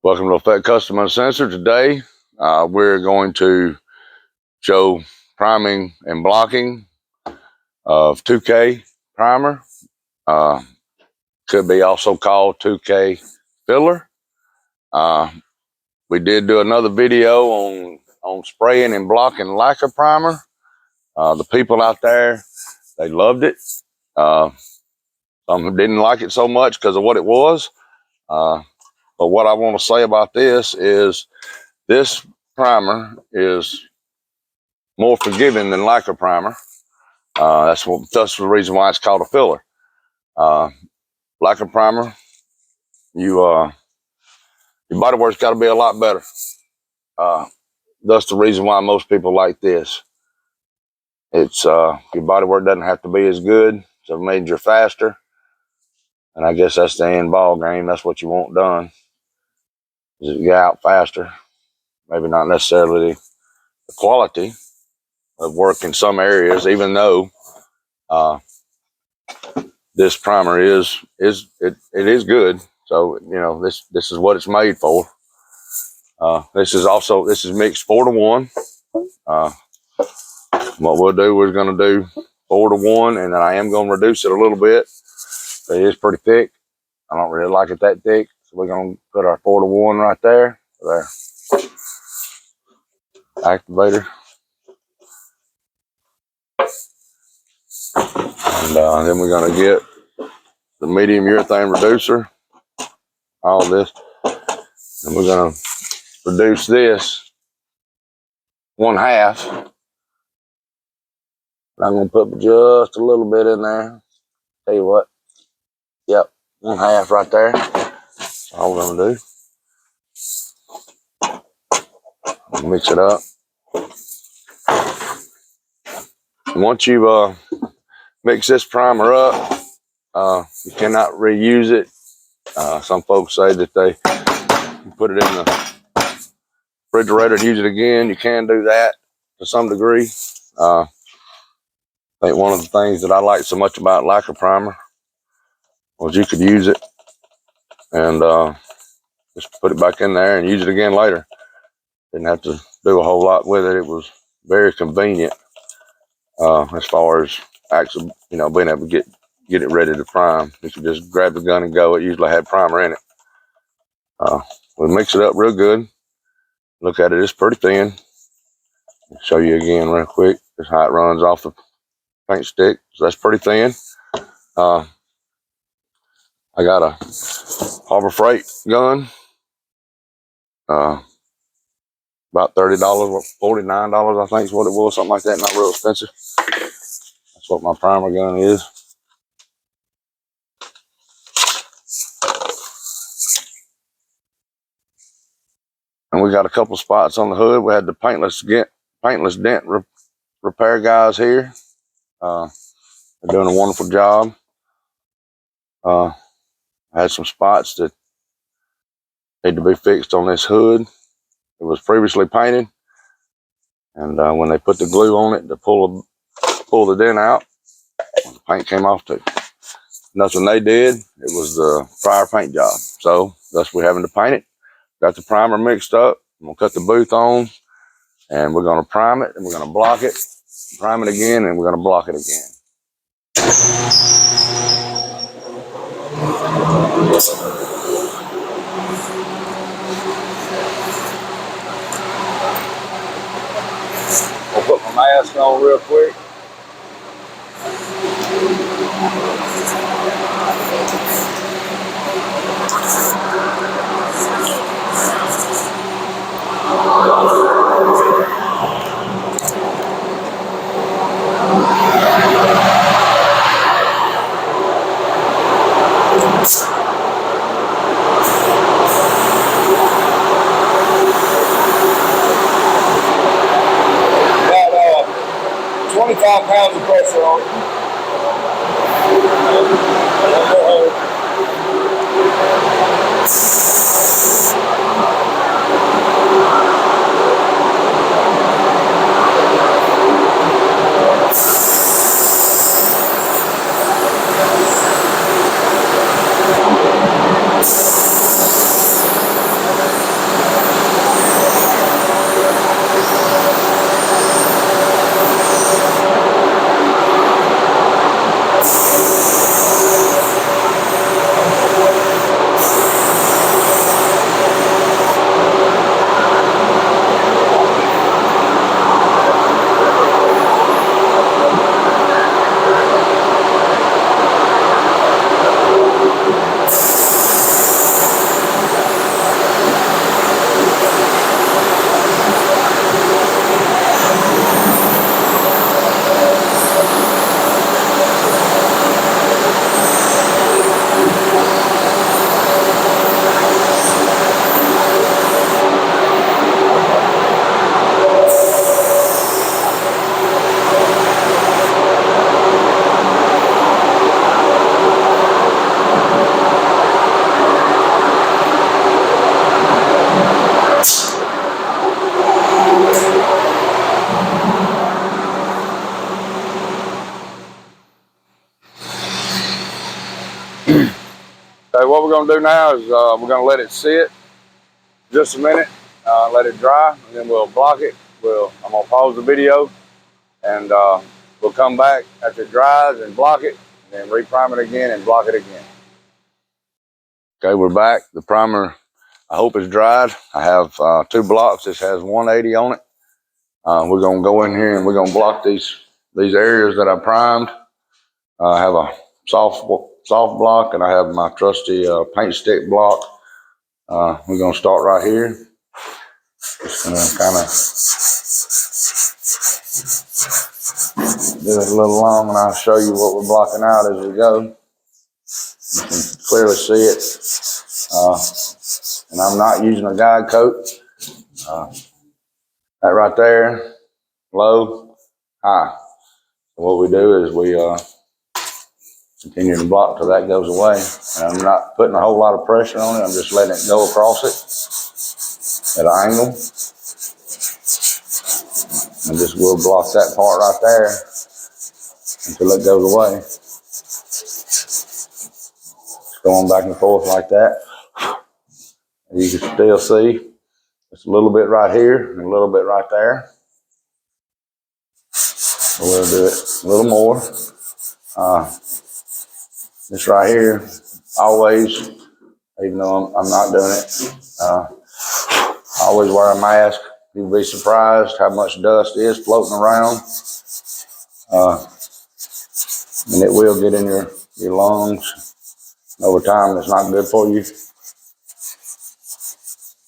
Welcome to Effect Custom Uncensored. Today, we're going to show priming and blocking of 2K primer. Could be also called 2K filler. We did do another video on spraying and blocking Lycra primer. The people out there, they loved it. Some didn't like it so much because of what it was. But what I want to say about this is this primer is more forgiving than Lycra primer. That's the reason why it's called a filler. Lycra primer, your body work's got to be a lot better. That's the reason why most people like this. It's your body work doesn't have to be as good, so it made you faster. And I guess that's the end ball game. That's what you want done. Is get out faster. Maybe not necessarily the quality of work in some areas, even though this primer is good. So this is what it's made for. This is mixed 4-to-1. What we'll do, we're going to do 4-to-1, and then I am going to reduce it a little bit. It is pretty thick. I don't really like it that thick, so we're going to put our 4-to-1 right there. There. Activator. And then we're going to get the medium urethane reducer. All this. And we're going to reduce this 1/2. I'm going to put just a little bit in there. Tell you what. Yep, 1/2 right there. That's all we're going to do. Mix it up. Once you mix this primer up, you cannot reuse it. Some folks say that they put it in the refrigerator and use it again. You can do that to some degree. I think one of the things that I like so much about Lycra primer was you could use it and just put it back in there and use it again later. Didn't have to do a whole lot with it. It was very convenient as far as actually, being able to get it ready to prime. You could just grab the gun and go. It usually had primer in it. We mix it up real good. Look at it, it's pretty thin. I'll show you again real quick. This is how it runs off the paint stick. So that's pretty thin. I got a Harbor Freight gun. About $30, $49, I think is what it was, something like that. Not real expensive. That's what my primer gun is. And we got a couple spots on the hood. We had the paintless dent repair guys here. They're doing a wonderful job. I had some spots that need to be fixed on this hood. It was previously painted, and when they put the glue on it to pull the dent out, the paint came off too. Nothing they did. It was the prior paint job. So thus we're having to paint it. Got the primer mixed up. I'm gonna cut the booth on, and we're gonna prime it, and we're gonna block it, prime it again, and we're gonna block it again. I'll put my mask on real quick. About 25 pounds of pressure on it. what we're gonna do now is we're gonna let it sit just a minute, let it dry, and then we'll block it. I'm gonna pause the video, and we'll come back after it dries and block it, and then reprime it again and block it again. Okay, we're back. The primer, I hope, is dried. I have 2 blocks. This has 180 on it. We're gonna go in here and we're gonna block these areas that I primed. I have a soft block, and I have my trusty paint stick block. We're gonna start right here. Just gonna kind of do it a little long, and I'll show you what we're blocking out as we go. You can clearly see it. And I'm not using a guide coat. That right there, low, high. So what we do is we continue to block till that goes away. And I'm not putting a whole lot of pressure on it. I'm just letting it go across it at an angle. And just will block that part right there until it goes away. Just going back and forth like that. You can still see it's a little bit right here and a little bit right there. So we'll do it a little more. This right here, always, even though I'm not doing it, I always wear a mask. You'll be surprised how much dust is floating around. And it will get in your lungs. Over time, it's not good for you.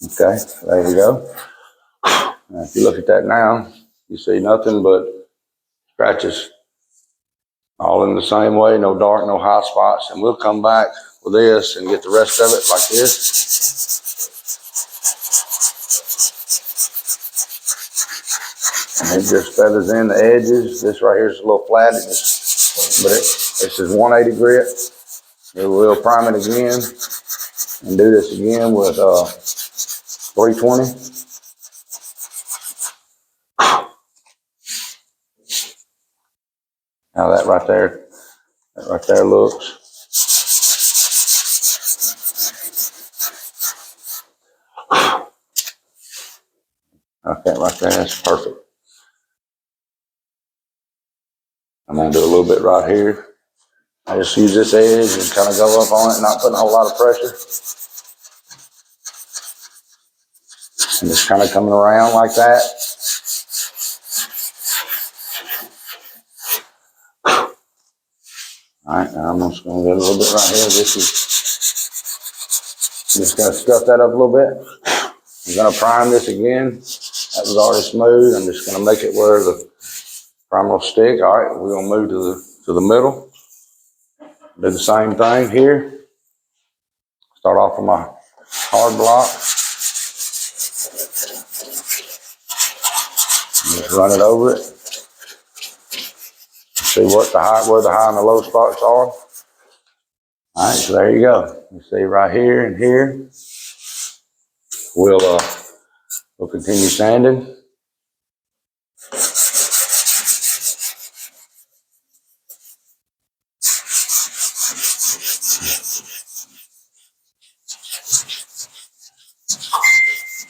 Okay, there you go. Now, if you look at that now, you see nothing but scratches. All in the same way, no dark, no high spots. And we'll come back with this and get the rest of it like this. And it just feathers in the edges. This right here is a little flat, but this is 180 grit. We'll prime it again and do this again with 320. Now that right there looks. Okay, right there, that's perfect. I'm gonna do a little bit right here. I just use this edge and kind of go up on it, not putting a whole lot of pressure. And just kind of coming around like that. All right, now I'm just gonna do a little bit right here. Just gonna stuff that up a little bit. I'm gonna prime this again. That was already smooth. I'm just gonna make it where the primer will stick. All right, we're gonna move to the middle. Do the same thing here. Start off with my hard block. Just run it over it. See where the high and the low spots are. All right, so there you go. You see right here and here. We'll continue sanding.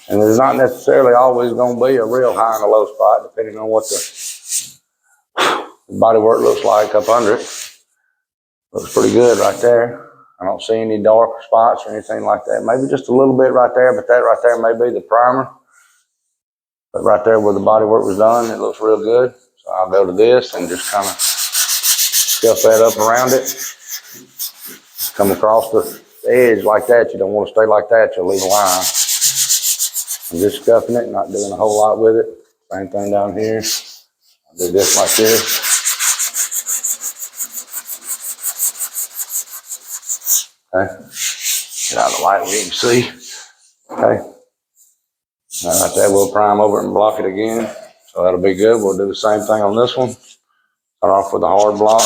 And there's not necessarily always going to be a real high and a low spot, depending on what the body work looks like up under it. Looks pretty good right there. I don't see any dark spots or anything like that. Maybe just a little bit right there, but that right there may be the primer. But right there where the body work was done, it looks real good. So I'll go to this and just kind of stuff that up around it. Come across the edge like that. You don't want to stay like that. You'll leave a line. I'm just scuffing it, not doing a whole lot with it. Same thing down here. I'll do this like this. Okay. Get out of the light where you can see. Okay. Now right there, we'll prime over it and block it again. So that'll be good. We'll do the same thing on this one. Start off with a hard block.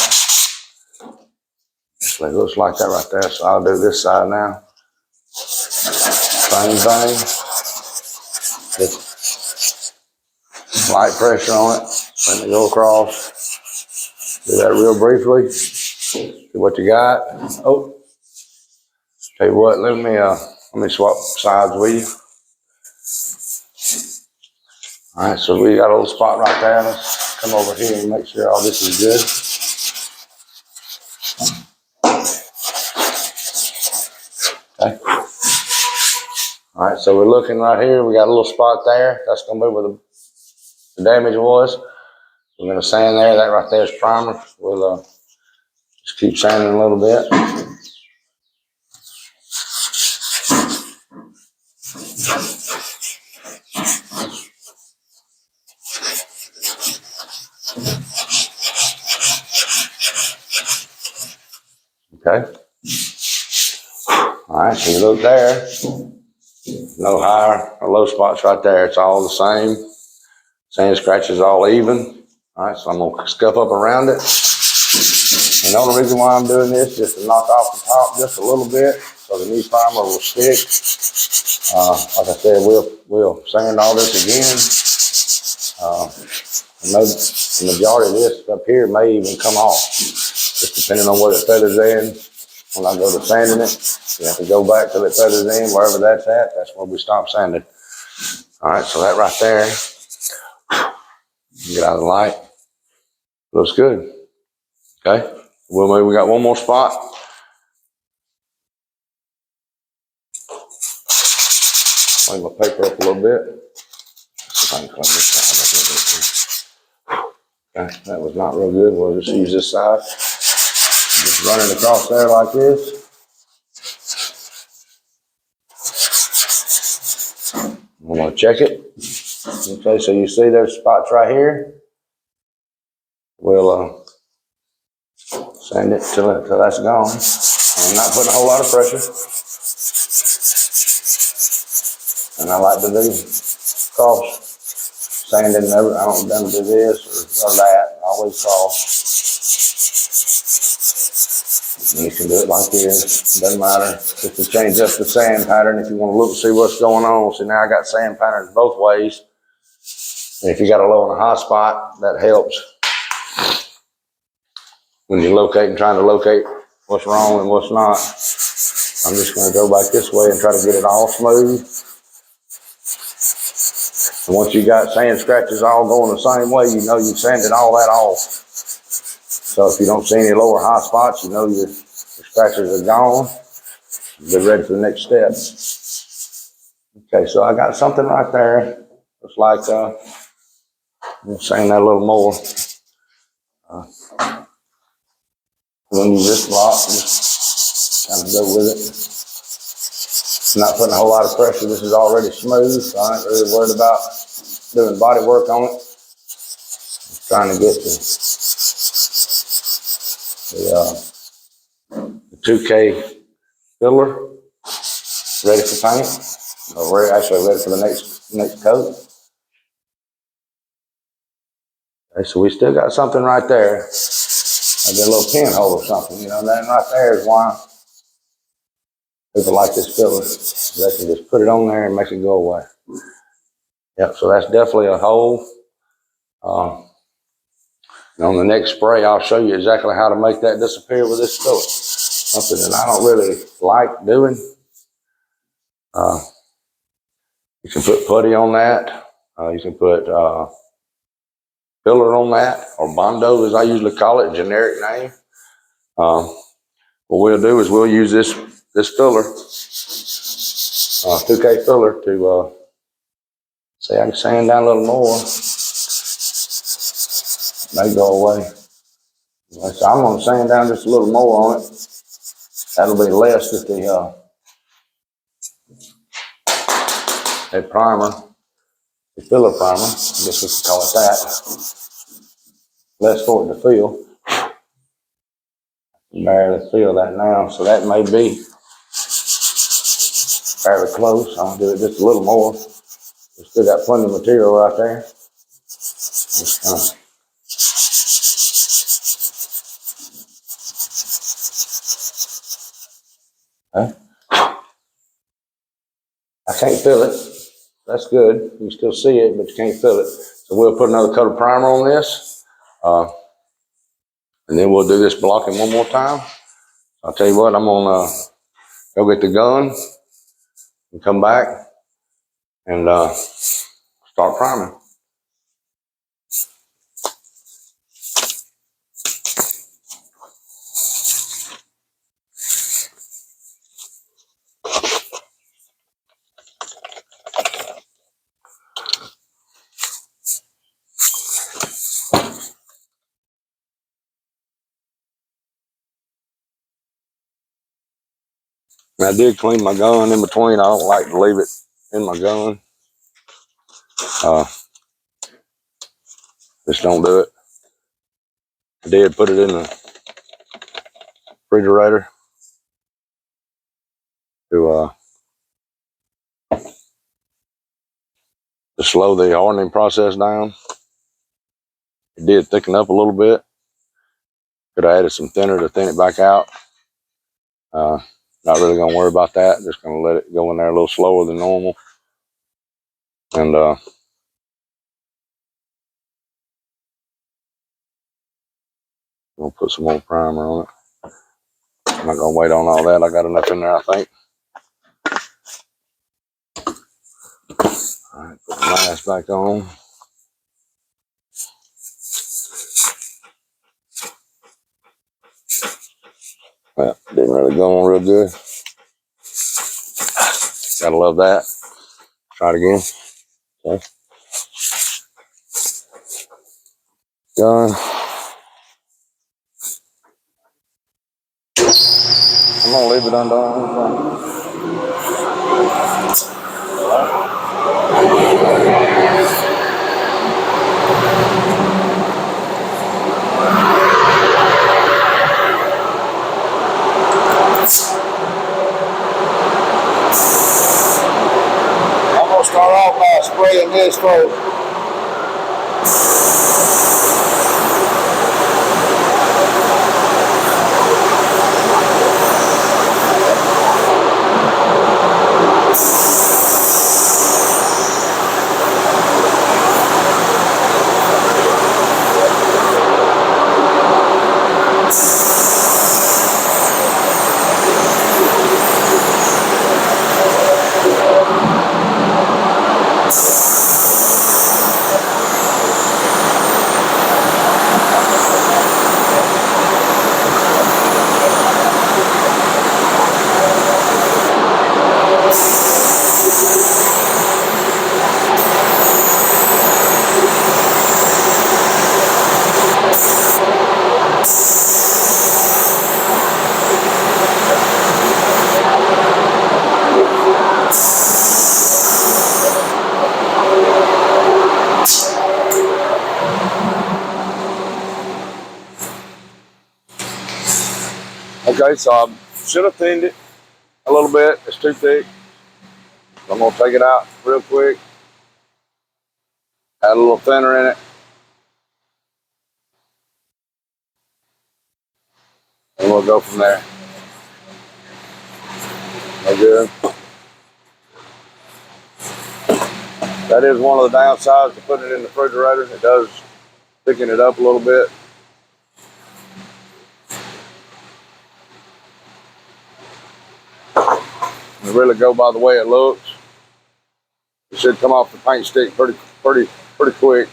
So it looks like that right there. So I'll do this side now. Same thing. Just light pressure on it. Let it go across. Do that real briefly. See what you got. Oh. Tell you what, let me swap sides with you. All right, so we got a little spot right there. Let's come over here and make sure all this is good. Okay. All right, so we're looking right here. We got a little spot there. That's gonna be where the damage was. We're gonna sand there. That right there is primer. We'll just keep sanding a little bit. Okay. All right, so you look there. No higher or low spots right there. It's all the same. Sand scratches all even. All right, so I'm gonna scuff up around it. And the only reason why I'm doing this is just to knock off the top just a little bit so the new primer will stick. Like I said, we'll sand all this again. The majority of this up here may even come off, just depending on where it feathers in. When I go to sanding it, you have to go back till it feathers in. Wherever that's at, that's where we stop sanding. All right, so that right there, get out of the light. Looks good. Okay. Well, maybe we got one more spot. Clean my paper up a little bit. See if I can clean this side up a little bit. Okay, that was not real good. We'll just use this side. Just run it across there like this. I'm gonna check it. Okay, so you see there's spots right here. We'll sand it till that's gone. I'm not putting a whole lot of pressure. And I like to do cross sanding. I don't do this or that. I always cross. And you can do it like this. Doesn't matter. Just to change up the sand pattern if you want to look and see what's going on. See, now I got sand patterns both ways. And if you got a low and a high spot, that helps when you're trying to locate what's wrong and what's not. I'm just going to go back this way and try to get it all smooth. And once you got sand scratches all going the same way, you know you've sanded all that off. So if you don't see any lower high spots, you know your scratches are gone. Be ready for the next step. Okay, so I got something right there. Looks like I'm sand that a little more. When you use this block, just kind of go with it. Not putting a whole lot of pressure. This is already smooth, so I ain't really worried about doing body work on it. Just trying to get the 2K filler ready for paint, or actually ready for the next coat. Okay, so we still got something right there. I did a little pinhole or something, you know, that right there is why people like this filler. They can just put it on there and make it go away. Yep, so that's definitely a hole. And on the next spray, I'll show you exactly how to make that disappear with this filler. Something that I don't really like doing. You can put putty on that. You can put filler on that, or Bondo as I usually call it, generic name. What we'll do is we'll use this filler, 2K filler, to see I can sand down a little more. May go away. So I'm going to sand down just a little more on it. That'll be less if the primer, the filler primer, I guess we can call it that. Less for it to fill. Barely feel that now, so that may be fairly close. I'll do it just a little more. We still got plenty of material right there. Just kind of I can't feel it. That's good. You can still see it, but you can't feel it. So we'll put another coat of primer on this. And then we'll do this blocking one more time. I'll tell you what, I'm gonna go get the gun and come back and start priming. And I did clean my gun in between. I don't like to leave it in my gun. Just don't do it. I did put it in the refrigerator to slow the hardening process down. It did thicken up a little bit. Could have added some thinner to thin it back out. Not really gonna worry about that. Just gonna let it go in there a little slower than normal. And we'll put some more primer on it. I'm not gonna wait on all that. I got enough in there, I think. All right, put the mask back on. Well, didn't really go on real good. Gotta love that. Try it again. Okay. Gun. I'm gonna leave it undone. I'm gonna start off by spraying this first. Okay, so I should have thinned it a little bit. It's too thick. So I'm gonna take it out real quick. Add a little thinner in it. And we'll go from there. Okay. That is one of the downsides to putting it in the refrigerator. It does thicken it up a little bit. And really go by the way it looks. It should come off the paint stick pretty quick.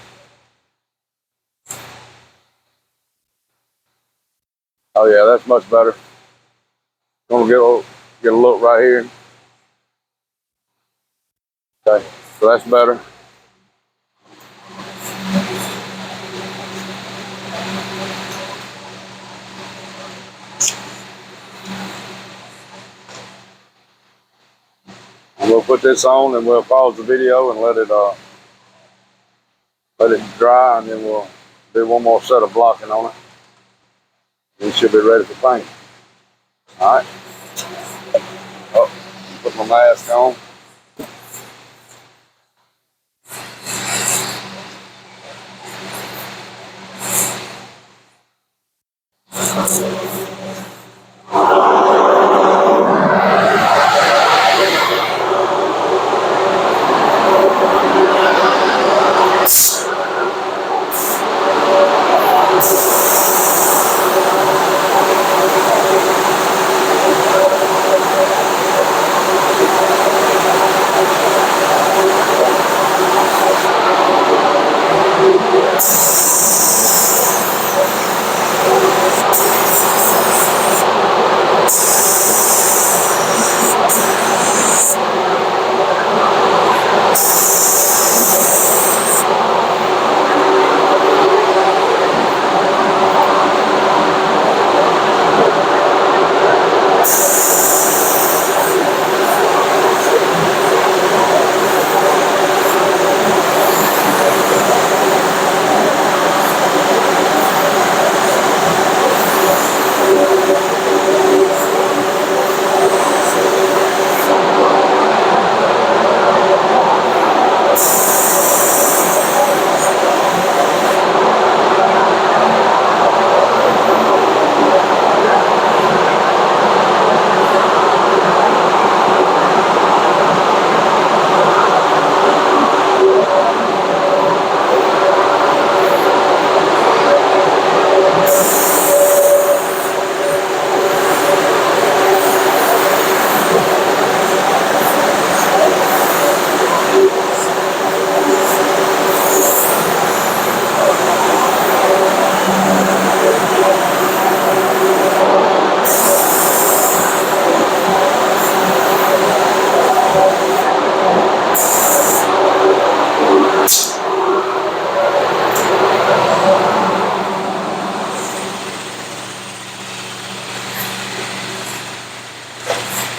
Oh yeah, that's much better. Gonna get a look right here. Okay, so that's better. And we'll put this on and we'll pause the video and let it dry, and then we'll do one more set of blocking on it. And it should be ready for paint. All right. Oh, put my mask on.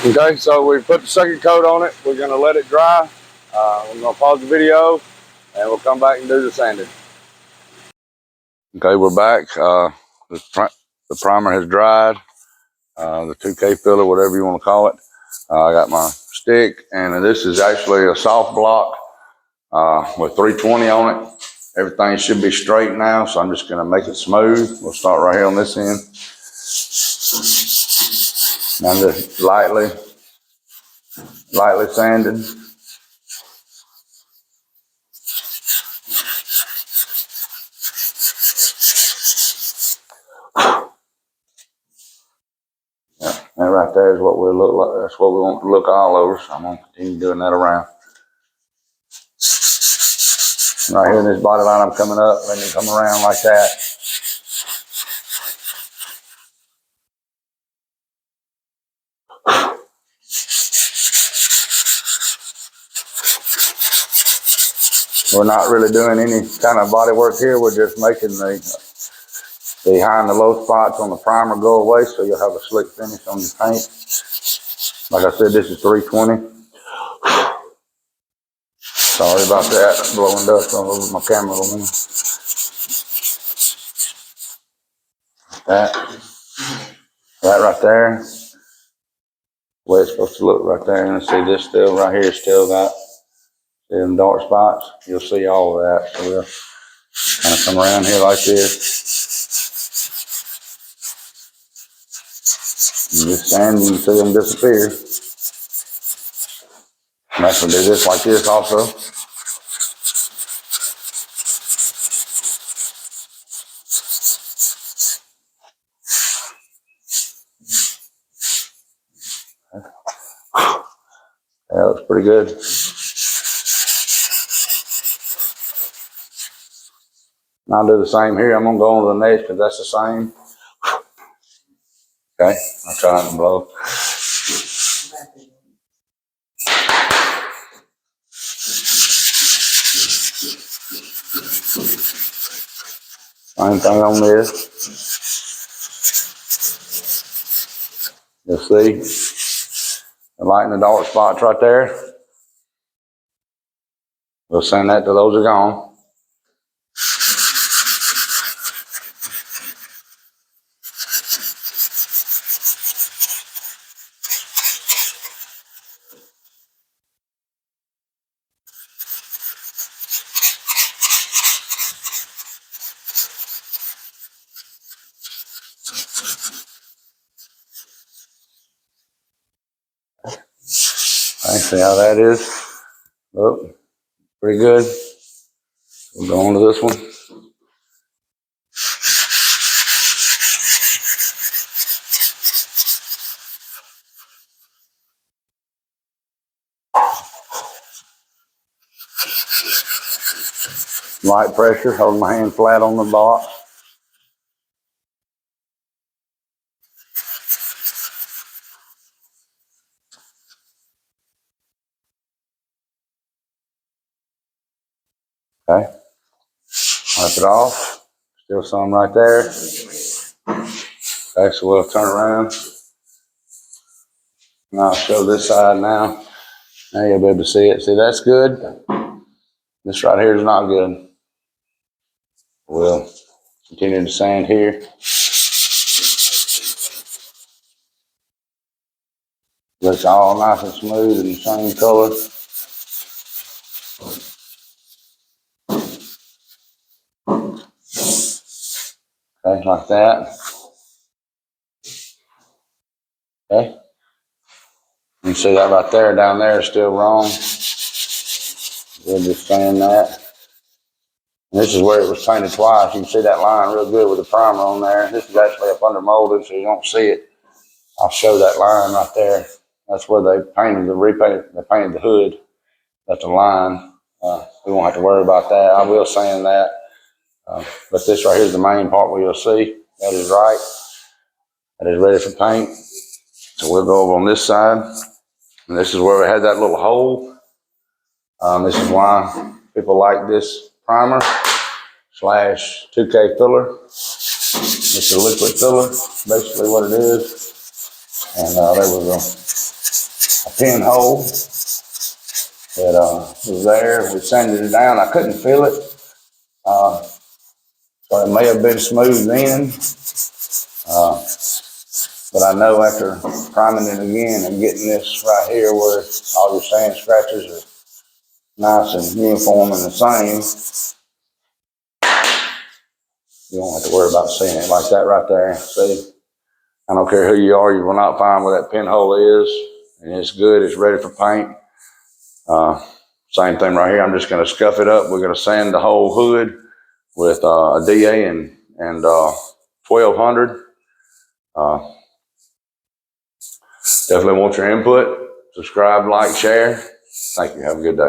Okay, so we put the second coat on it. We're gonna let it dry. We're gonna pause the video and we'll come back and do the sanding. Okay, we're back. The primer has dried. The 2K filler, whatever you want to call it. I got my stick, and this is actually a soft block with 320 on it. Everything should be straight now, so I'm just going to make it smooth. We'll start right here on this end. And I'm just lightly sanding. That right there is what we look like. That's what we want to look all over. So I'm going to continue doing that around. Right here in this body line, I'm coming up, letting it come around like that. We're not really doing any kind of body work here. We're just making the high and the low spots on the primer go away, so you'll have a slick finish on your paint. Like I said, this is 320. Sorry about that, blowing dust all over my camera. That right there, the way it's supposed to look right there. And see this still right here, still got them dark spots. You'll see all of that. So we'll kind of come around here like this. And just sand and you see them disappear. And that's gonna do this like this also. That looks pretty good. And I'll do the same here. I'm gonna go on to the next because that's the same. Okay, I'll try not to blow. Same thing on this. You'll see the light and the dark spots right there. We'll send that till those are gone. See how that is? Oh, pretty good. We'll go on to this one. Light pressure, holding my hand flat on the box. Okay, wipe it off. Still some right there. Okay, so we'll turn around. And I'll show this side now. Now you'll be able to see it. See, that's good. This right here is not good. We'll continue to sand here. Looks all nice and smooth and the same color. Okay, like that. Okay. You can see that right there, down there is still wrong. We'll just sand that. And this is where it was painted twice. You can see that line real good with the primer on there. This is actually up under molded, so you don't see it. I'll show that line right there. That's where they painted they painted the hood. That's the line. We won't have to worry about that. I will sand that. But this right here is the main part where you'll see. That is right. That is ready for paint. So we'll go over on this side. And this is where we had that little hole. This is why people like this primer / 2K filler. It's a liquid filler, basically what it is. And there we go. pinhole that was there. We sanded it down. I couldn't feel it. So it may have been smoothed in. But I know after priming it again and getting this right here where all your sand scratches are nice and uniform and the same, you won't have to worry about seeing it like that right there. See, I don't care who you are, you will not find where that pinhole is. And it's good, it's ready for paint. Same thing right here, I'm just gonna scuff it up. We're gonna sand the whole hood with a DA and 1200. Definitely want your input. Subscribe, like, share. Thank you. Have a good day.